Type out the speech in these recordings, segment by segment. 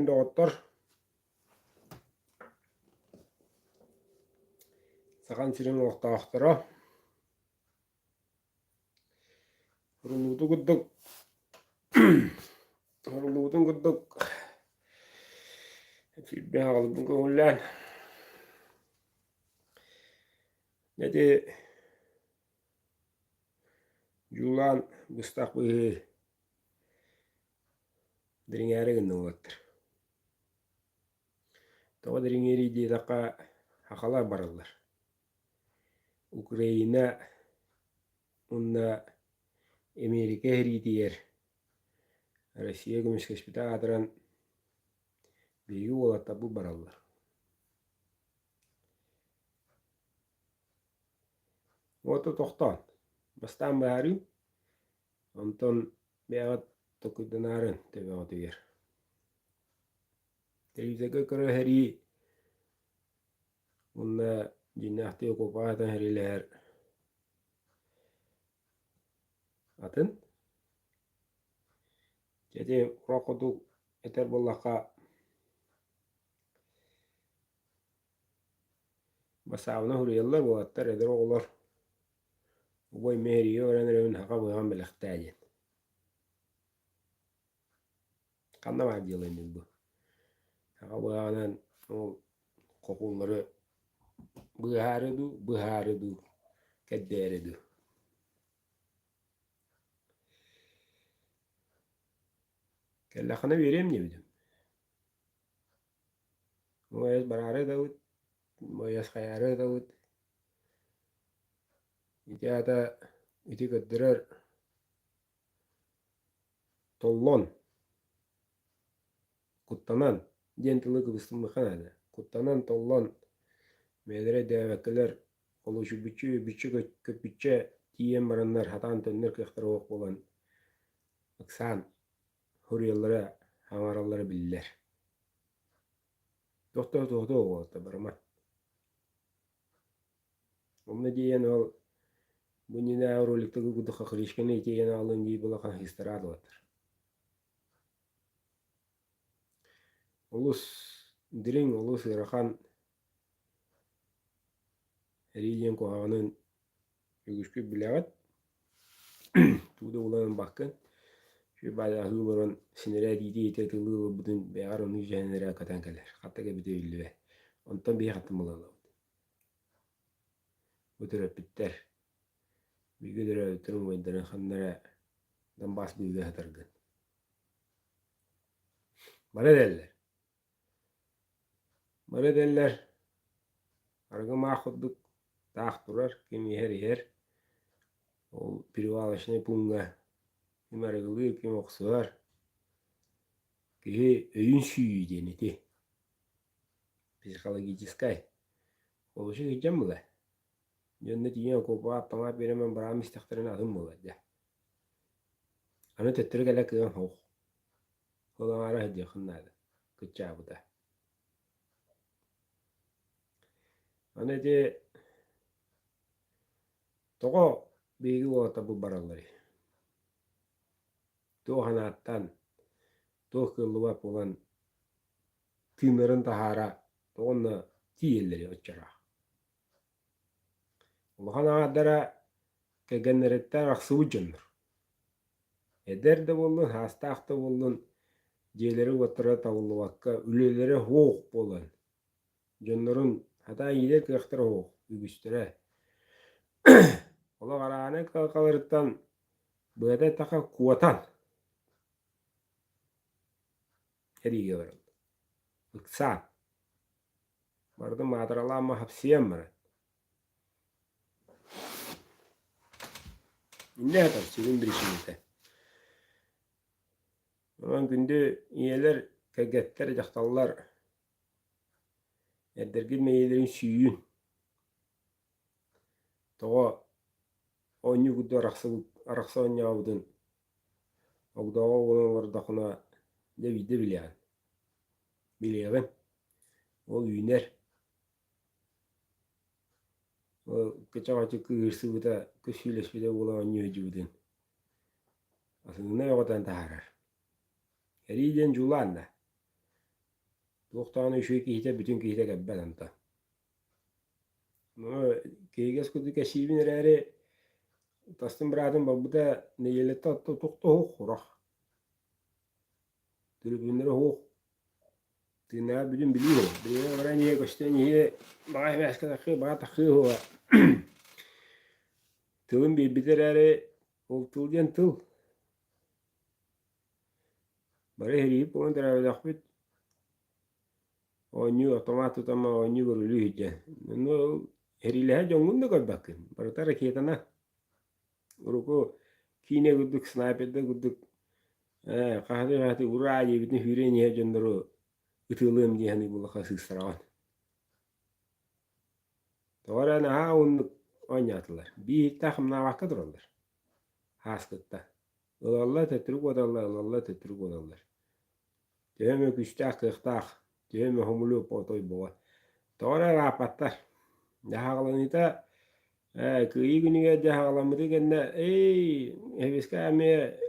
Doktor sakan sirin oqtaqtara Hurulutu gudduk Hurulutun gudduk Filbe haqlubun koğullan Neti Julan bustaq bıhı Diringeri gındı olattır. Toğa diringeri deydaqa haqalar barallar. Ukraina Unna Amerika heri diyer. Россия көмескеспіті адыран бейгі олатта бұл баралар. Оты тоқтан. Бастан бәрі, онтон бәғат тоқыдан арын төбе отығыр. Телевизігі көрі хәрі, онна жиннақты оқуғатан хәрілер атын. Jadi rokok tuh eter bolaka masavna huriyallar bu atar eder oğlar bu mehriye öğrenirün haka bu belextajen kanna madiyalın bu haka bu anan o kokulları bıharıdu kedderedu kellakana vereyim ne bidim Moyas barare Davut Moyas khayare Davut iti ata iti kaddirar tollon kuttanan dientili kıbıstın mıkanadı kuttanan tollon medere devekiler oluşu bütçü köpütçe diyen baranlar hatan tönler kıhtırı ok olan ıksan huriyallara hamaraları bilirler. Doktor oldu barama. Onu diyen ol bu nina avrolikte gudu kakırışkene diyen alın gibi bulakan histarad otur. Olus diring olus irakan eriyen koğanın yuguşku bileğat tuğda ulanın bakın şu bayağı hıların sinire didi etetili budun beğer onu jenere katan keler. Hatta ki bide ülüve. Ondan bir hatım olalı. Bu tür bitter. Bir güdüre ötürüm oyunların xanlara dan bas büyüge hatargın. Bana derler. Argı mağudduk dağ durar. Kimi her. O privalaşını punga. Kim argılıyor, kim oksuvar. Ki öyün süyü deneti. Psikologическай. Oluşu gideceğim mi la? Yönde diyen kopa atama beremen baram isteklerini adım mı la? Anı tettir gele kıyan hoğ. Olan ara hediye kınnadı. Kıtça bu da. Anı de toğu bilgi olata bu baralları. Toğu hanattan toğu kıllıvap olan tığınların tahara toğunla tiyelleri açara. Ulan adara kegenleretten aksı canır. Eder de bolun, hastaq da bolun, jeleri otıra tavulluakka, üleleri hoğ bolun. Jonların hata iyiler kıqtır hoğ, ügüstüre. Ola qarağına kalkalarıttan bıda taqa kuatan. Erige varıl. Iksan. Bardı madralama hapsiyen var. Ne hatar sizin bir işinizde. Aman günde iyiler kegetler jaktallar. Erdergil meyelerin süyün. Toğa oyunu gudu araksa oynayavudun. Ogdağa olanlar daqına devide bileyen. Bileyen. O üyner. O kaçağacı kıyırsı buda kışıyleşmede olan oynayıcı budun. Aslında yoğdan taharar. Eriden julanla. Tuohtaаны şu kihite bütün kihite kebbet anta. No keiges kudu kesibin ereri tastın bıradım babıda ne yelette attı tokta hoğ horak. Tribünleri hoğ. Tına bütün biliyor. Biliyor öğren niye gösteren niye bağa başka takı bağa takı hova. Tılın bir biter ereri ol tıl diyen tıl. Bara heriyip onu teravi dakbit. Onyu otomatik ama onyu görülü hicce. No herilehe jongun da koybakın. Bara tara ketana. Uruku kine guduk sniper'da guduk. Kahve urağı bütün hüre niye jondoro ıtılığım diye hani bulaka sığsıravan. Doğru ha onu oynatılar. Bir takımına vakit dururlar. Haskıtta. Allah tetrik odallar, Allah tetrik odallar. Dövme güçtak kıhtak. Dövme homulu potoy boğa. Doğru rapatlar. Dağlanıda kıyı günüge dağlanmadı gene heveske ame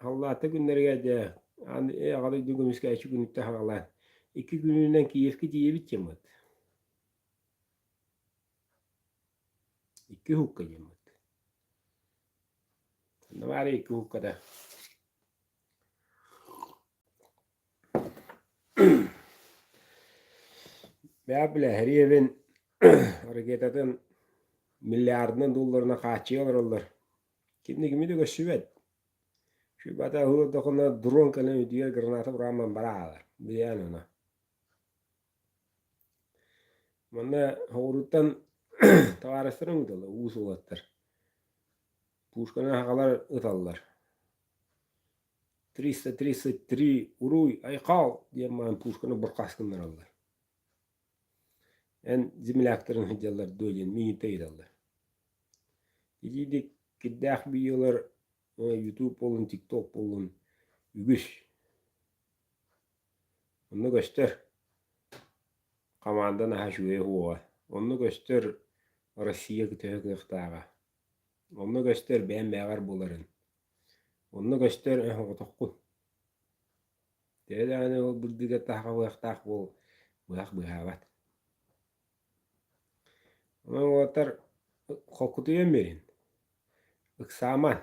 Allah'ta günleri geldi. Ağalı düğümüzge 2 günlükte havalan. 2 gününden Kiyev'ki diye biteceğim. 2 hukka yemet. Ne var 2 hukkada? Ben bile her evin hareket eden milyardından dolarına kaçıyorlar. Kimdi kimi de göçüvet. Şu bata hulu dokuna drone kalemi diğer granata vuramam baralar. Bilen ona. Bana horutan tavarastırın mı dolu? Uğuz olatlar. Puşkana hakalar ıtallar. 333 uruy aykal diye man puşkana burkaskınlar allar. En zimilakların hıcallar dölen miyi teyidallar. Didik kiddak biyolar YouTube olun, TikTok olun, ügüş. Onu göster. Kamandan haşuye huwa. Onu göster Rusya kütüğü kıhtağa. Onu göster ben beğer buların. Onu göster otokku. Dedi o burdiga taha waqtaq bol. Waq bihavat. Ama otar kokutuyen merin. Iksaman.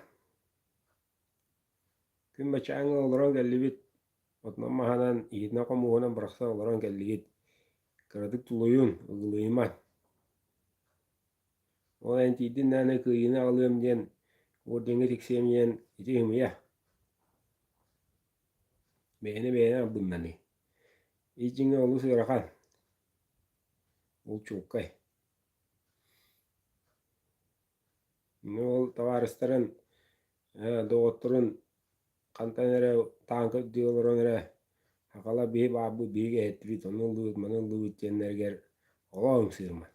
Gün bachang olaran gelibit. Otnama hanan idna komuğuna bıraksa olaran gelibit. Karadık tuluyun, ılıyman. O entidin nane kıyını alıyorum diyen, o denge tiksemeyen itihim ya. Beğene bundan. İçine olu sırakan. Ol çokkay. Ol tavarısların, doğutturun, kantanere, tankı diyorlar hakala bir babu bir etbit, onu lut, manı lut diyenlerger, oğlum sırma.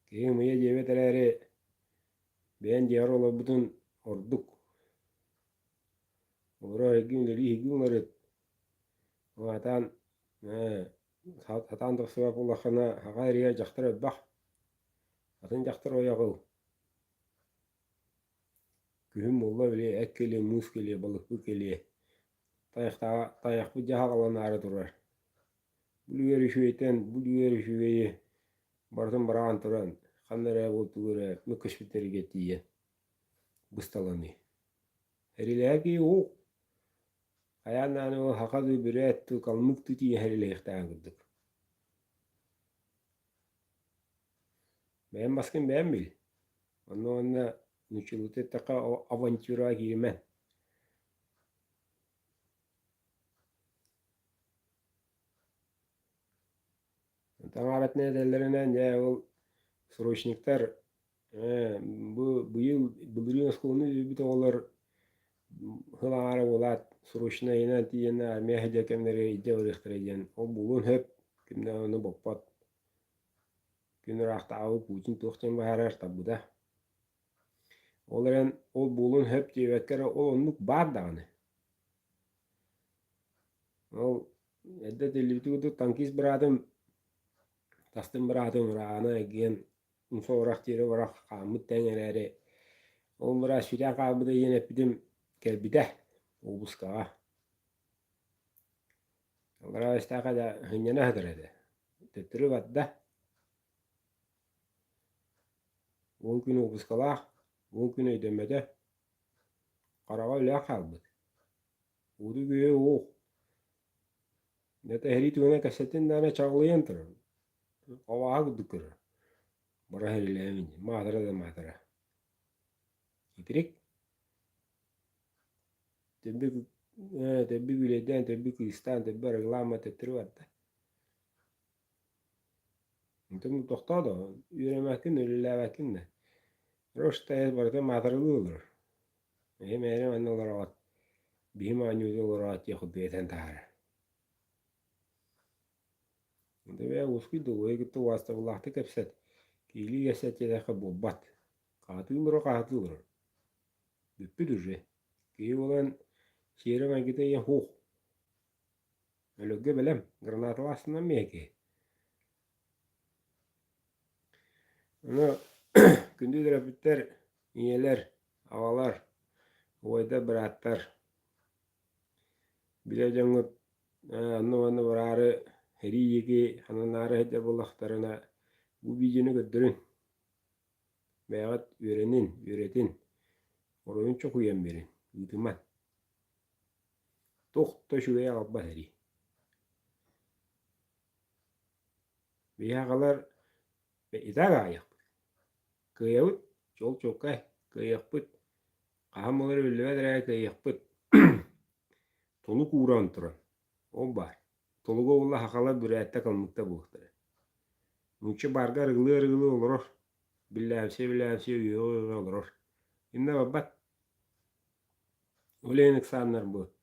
Kıyım ya cebeteleri, ben diğer ola bütün orduk. Ora higünleri, o atan, atan da sebep olakana, haqayriya jaktır bak. Atan jaktır oyağı. Kühüm ola bile ek kele, mus kele, balıklı kele. Tayak bu jaha kalan arı durar. Bulu yeri şüveyi, bartın barağın turan. Kanlara botuğura, müküş biteri getiye. Bustalanı. Herileğe ki o. Ayağından o hakadı bir ettu kalmık tutiye herileğe ihtiyar kırdık. Ben baskın ben bil. Onunla nüçülüte taka avantura girmen. Tamamet ne derlerinden ya o sroçnikler bu yıl bildiriyor skolunu bir de onlar hılara olat sroçna yine diyene armiya hedekemleri ide öğrettireceğin o bulun hep kimde onu bakpat günler akta avu Putin tohtan baharar tabuda onların o bulun hep diyetkere o onluk bar dağını o edde delivtudu tankis biradım tastım biradım rana gen unsorak diri varak kamut tengeleri o mira şuraya kabıda yine bidim gelbide o buskağa Onlara istaka da hınyana hıdırada. Tüttürü vadda. 10 gün obuskalaq, 10 gün ödemede. Qarağa öyle kaldı. Udu göğe oğuk. Nete heri tüğüne kasetin dana çağlayan tırır. Qavağa gıdıkır. Bara heriyle emin. Madara da madara. İpirik. Tebbi güleden, tebbi kristan, tebbi reglama tüttürü vadda. Entonces tostado, yürümekin, ölülemekin de. Roşta ez barda madaralı olur. Hem eğer anne olarak, bihim anne olarak yakıp beyten tahara. Entonces ya uski doğuya gitti vasta Allah'ta kapsat. Kili gasat ya da kabubbat. Katı umru katı olur. Büppü dürre. Ki olan şiire ben gide ya hoğ. Öyle göbelem. Granatalı aslında miyeki. Onu gündüz rapitler, iyeler, havalar, havayda bıraktar. Bile canıp anı vararı heri yeki hananları hede bulaklarına bu bilgini götürün. Veyahut öğretin. Orayın çok uyan verin. Uyduman. Tohta şuraya alba heri. Veyakalar ve idaga ayak. Kıyavut, çol çokay, kıyakpıt. Kahamoları öllüvedere kıyakpıt. Toluk uğran turan. O var. Toluga ola hakala bürette kalmakta buğutları. Munçı barga rıglı olur. Billavse uyuyor olur. İnne babat. Oleyen eksanlar bu.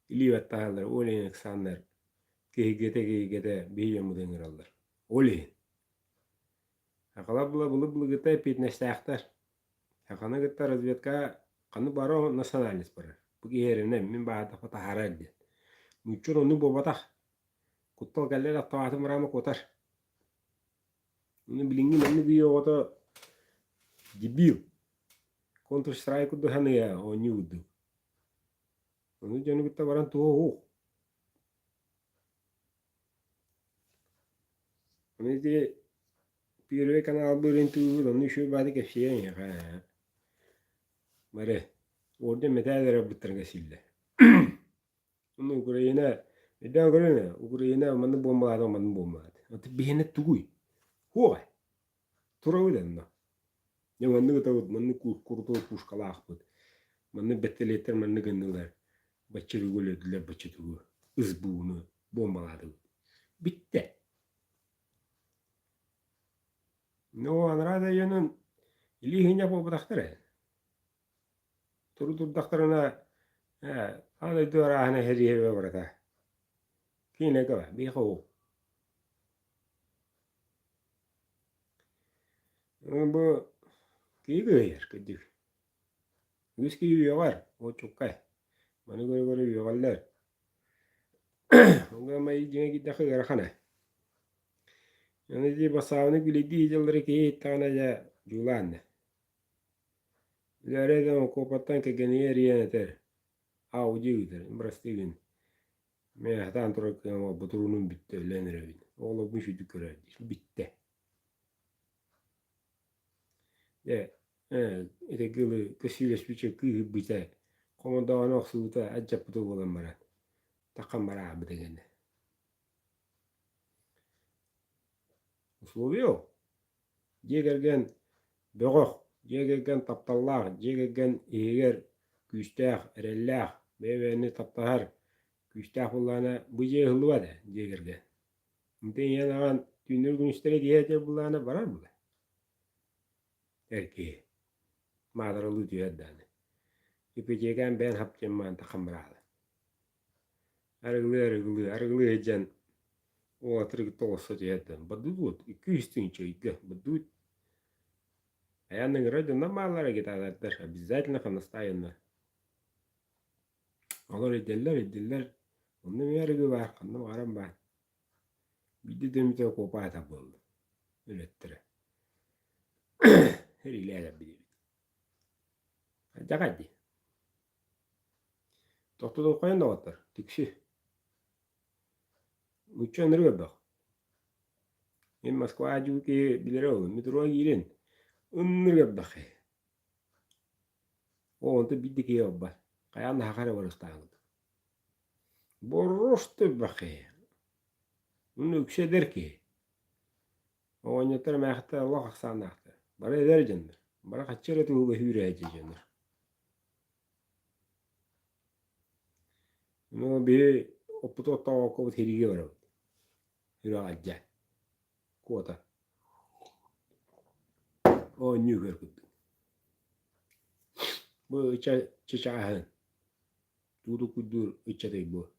İlivet tahalar. Oleyen eksanlar. Kehigete beyyem denir alır. Oleyen. Hakala bula gıta pitneştahtar. Hakana gıta razvetka kanı baro nasionalis bara. Bu yerine min bağda fata haraldi. Munçur onu bobatak. Kuttal galler attavatı mırama kotar. Onu bilingin onu diyor o da debil. Counter Strike kudu hani ya o nyudu. Onu canı gıta varan tuho. Onu diye bir kanal bölün tuğu onu şu badı kefşiyen ya ha. Mare. Orada metalere bıttırga sildi. Onu Ukrayna manı bombaladı. Atı bihine tuğuy. Huay. Turağı denna. Ya manı gıta manı kurtu puşkala akbıd. Manı betteletler manı gındılar. Bachırı gölediler bachı tuğu. Izbuğunu bombaladı. Bitti. No anrada yanın ilihinya po bıdaktır. Turu daktarına hadi dörahane hediye ve burada. Kine kava bir ho. Bu ki gayır kıdır. Üski yiyorlar. O çok kay. Bana göre yiyorlar. Onga may jine gidde khana. Yani di basavını biledi yılları ki tane ya julan. Lere de o kopatan ke geniyer yeter. Auji gider. Imbrastigin. Me hatan trokke ama buturunun bitti lenirevin. Oğlu bu şu düküre. Bitti. Ya ite gılı kısıyla bir kıyı bite. Komandan oksuta acap butu olan marat. Takam mara abide gene. Условия. Жегерген бөгөх, жегерген тапталлах, жегерген иһигер күстәх, эреллах, бебени таптахар күстәх буллана бу жегылва да жегерге. Интен янаган түнөр күнүстөрө диете буллана барар була. Эрки мадарылы дүйәддәне. Ипечеген бен хапчемман такамралы. Арыгылы эжен o atırık toğusa diyeten. Badudut 200 tınça iki. Badud. Ayanın radyoda mallara giderler. Обязательно ханастайınlar. Olur ediller. Onun yargı var. Kanım aram var. Bir de demite kopa tapıldı. Ülettire. Her ilerle bir. Hadi. Doktor koyun da otur. Tükşü. Uçça ınır gördük. En Moskva juki bilere olun. Metroya girin. Inır gördük. O onta bildik ya obba. Kayan da hakara varıstağın. Borrostu bakı. Bunu yükseder ki. O oynatır mehte Allah aksandaktı. Bara eder candır. Bara kaçırı tuğba hüre candır. Bunu bir oputu ottağı okubut herige var. Hüre acca. Kuota. O nüker kutu. Bu içe çiçağın. Tuğdu kudur içe de bu.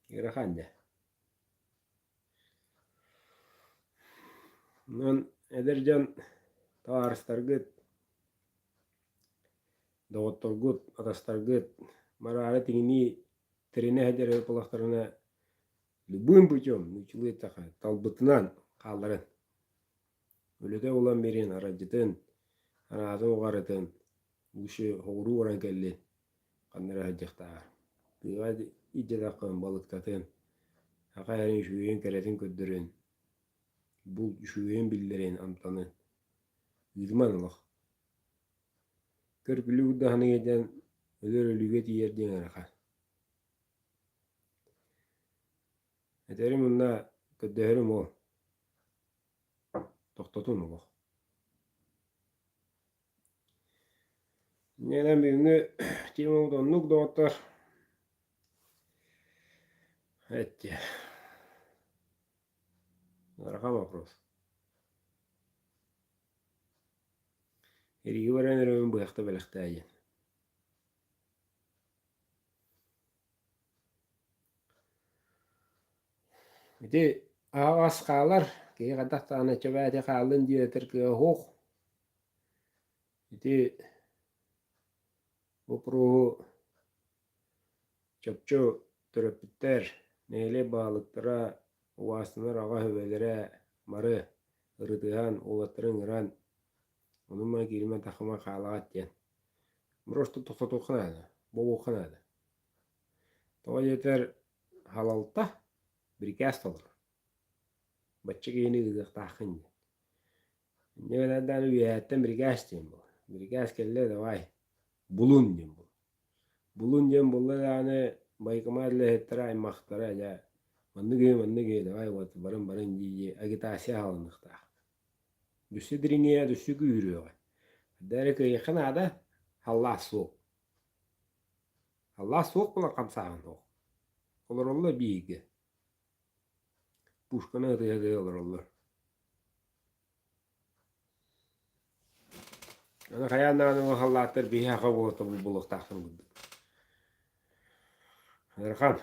Yarakanca. Nun edercan taarıstargıt. Doğutturgut, atastargıt. Mara tingini trene hajere kulaklarına любым путем нучулы таха талбытынан калдырын. Өлөтө улан берин арajytын, анаатын угарытын, уши хоуру оран келли, кандыра хажыктаа. Быга ije такын балыктатын, акайрын шүйен керетин көддөрүн, бул шүйен билдерин амтанын. Үйдүман олох. Көркүлү удаханы геден өлөрөлүгө тиерден арака. Этерим мында көддөрүм ол. Токтотун олох. Ненен бүгүнгү темодоннук доктор. Этти. Арака вопрос. Эриги баран өрөмүн быякта белектайын. Ити ağas qalar, ki qadaqtağına çöbәti qalın diye Türkiye hoq. Ити opruğu çöpçü töröpütter, neyle balıktıra, uvasınır ağa höbelere, marı, ırıtıhan, olatırın ıran, onunla girme takıma qalağat diyen. Просто тоқтатуқынады, боуқынады. Тоға жетер halalta брикаст olur. Бачча кейіні гызықтақын. Неверден үйәттен брикаст дейін бұл. Брикаст келді давай. Булун дейін бұл. Булун дейін бұл дағаны байқымарлы хеттері аймақтары жа. Манны кей давай барын дейі агитация алынықтақ. Дүсі діріңе дүсі күйіріға. Дәрі күйіқін ады Аллах суық. Аллах суық бұла қамсағын оқ. Олар олар бейгі. Пушканы ыдыяды олар. Аны қаяннағаны Аллахтар бейі аға болықты бұл бұлықтақтың күлді. Арқан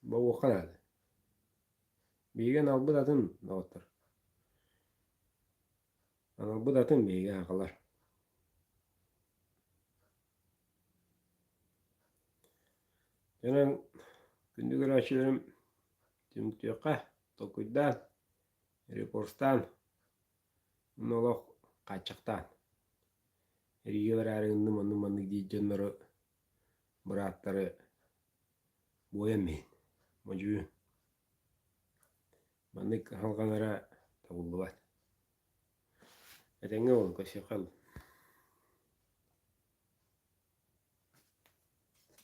бұл оққан ады. Бейген албы датын дауыттар. Албы датын бейген ақылар. Jangan kunjungan asyilum Timothyqa, Tokuydan, Reporstan, Nolok Kaçaktan. Erigi bararın nımanı diyenleri bırakları boyamayın. Macı manık halkanlara tavullu var. Etenge olun kaşık kalın.